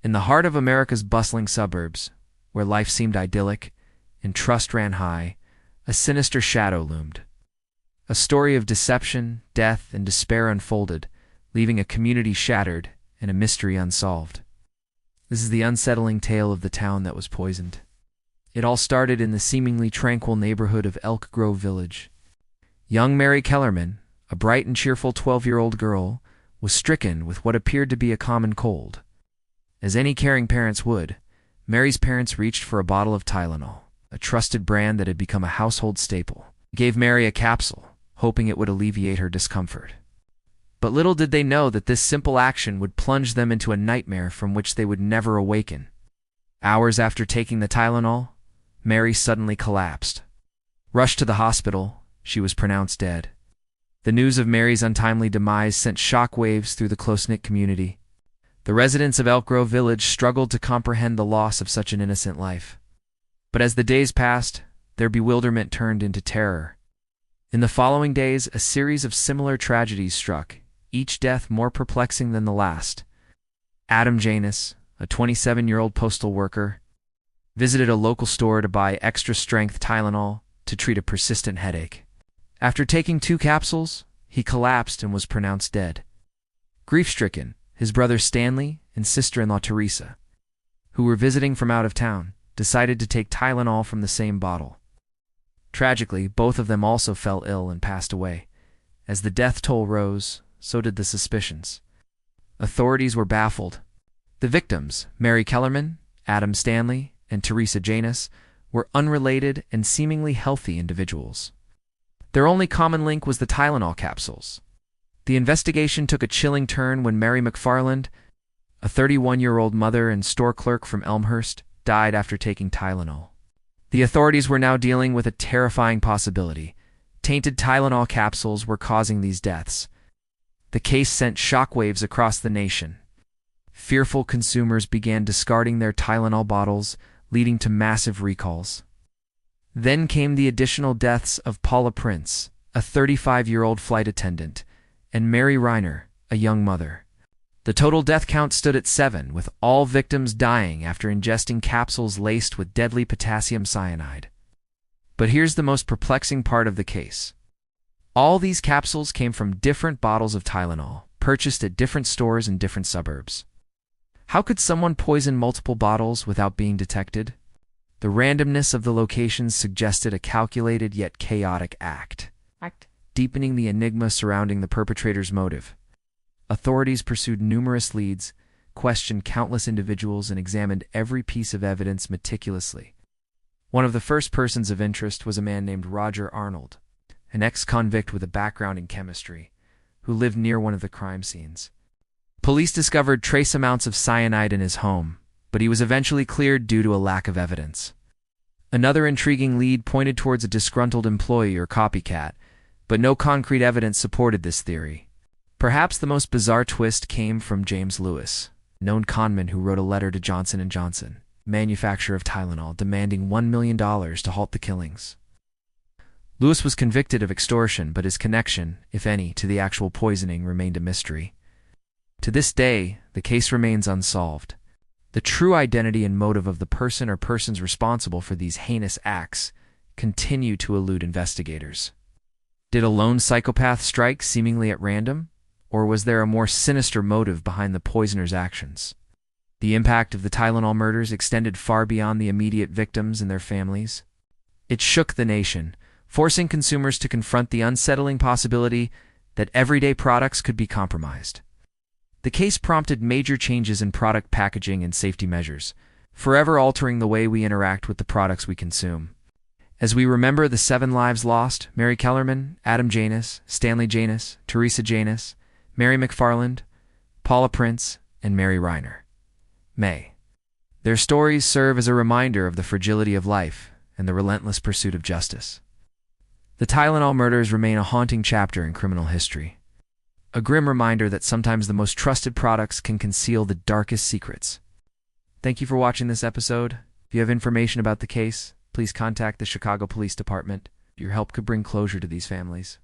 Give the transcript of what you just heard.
In the heart of America's bustling suburbs, where life seemed idyllic and trust ran high, a sinister shadow loomed. A story of deception, death, and despair unfolded, leaving a community shattered and a mystery unsolved. This is the unsettling tale of the town that was poisoned. It all started in the seemingly tranquil neighborhood of Elk Grove Village. Young Mary Kellerman, a bright and cheerful 12-year-old girl, was stricken with what appeared to be a common cold. As any caring parents would, Mary's parents reached for a bottle of Tylenol, a trusted brand that had become a household staple. They gave Mary a capsule, hoping it would alleviate her discomfort. But little did they know that this simple action would plunge them into a nightmare from which they would never awaken. Hours after taking the Tylenol, Mary suddenly collapsed. Rushed to the hospital, she was pronounced dead. The news of Mary's untimely demise sent shockwaves through the close-knit community. The residents of Elk Grove Village struggled to comprehend the loss of such an innocent life. But as the days passed, their bewilderment turned into terror. In the following days, a series of similar tragedies struck, each death more perplexing than the last. Adam Janus, a 27-year-old postal worker, visited a local store to buy extra-strength Tylenol to treat a persistent headache. After taking 2 capsules, he collapsed and was pronounced dead. Grief-stricken, his brother Stanley and sister-in-law Teresa, who were visiting from out of town, decided to take Tylenol from the same bottle. Tragically, both of them also fell ill and passed away. As the death toll rose, so did the suspicions. Authorities were baffled. The victims, Mary Kellerman, Adam Stanley, and Teresa Janus, were unrelated and seemingly healthy individuals. Their only common link was the Tylenol capsules. The investigation took a chilling turn when Mary McFarland, a 31-year-old mother and store clerk from Elmhurst, died after taking Tylenol. The authorities were now dealing with a terrifying possibility. Tainted Tylenol capsules were causing these deaths. The case sent shockwaves across the nation. Fearful consumers began discarding their Tylenol bottles, leading to massive recalls. Then came the additional deaths of Paula Prince, a 35-year-old flight attendant, and Mary Reiner, a young mother. The total death count stood at 7, with all victims dying after ingesting capsules laced with deadly potassium cyanide. But here's the most perplexing part of the case. All these capsules came from different bottles of Tylenol, purchased at different stores in different suburbs. How could someone poison multiple bottles without being detected? The randomness of the locations suggested a calculated yet chaotic act, deepening the enigma surrounding the perpetrator's motive. Authorities pursued numerous leads, questioned countless individuals, and examined every piece of evidence meticulously. One of the first persons of interest was a man named Roger Arnold, an ex-convict with a background in chemistry, who lived near one of the crime scenes. Police discovered trace amounts of cyanide in his home, but he was eventually cleared due to a lack of evidence. Another intriguing lead pointed towards a disgruntled employee or copycat, but no concrete evidence supported this theory. Perhaps the most bizarre twist came from James Lewis, a known conman who wrote a letter to Johnson & Johnson, manufacturer of Tylenol, demanding $1 million to halt the killings. Lewis was convicted of extortion, but his connection, if any, to the actual poisoning remained a mystery. To this day, the case remains unsolved. The true identity and motive of the person or persons responsible for these heinous acts continue to elude investigators. Did a lone psychopath strike seemingly at random, or was there a more sinister motive behind the poisoner's actions? The impact of the Tylenol murders extended far beyond the immediate victims and their families. It shook the nation, forcing consumers to confront the unsettling possibility that everyday products could be compromised. The case prompted major changes in product packaging and safety measures, forever altering the way we interact with the products we consume. As we remember the 7 lives lost, Mary Kellerman, Adam Janus, Stanley Janus, Teresa Janus, Mary McFarland, Paula Prince, and Mary Reiner. May their stories serve as a reminder of the fragility of life and the relentless pursuit of justice. The Tylenol murders remain a haunting chapter in criminal history, a grim reminder that sometimes the most trusted products can conceal the darkest secrets. Thank you for watching this episode. If you have information about the case, please contact the Chicago Police Department. Your help could bring closure to these families.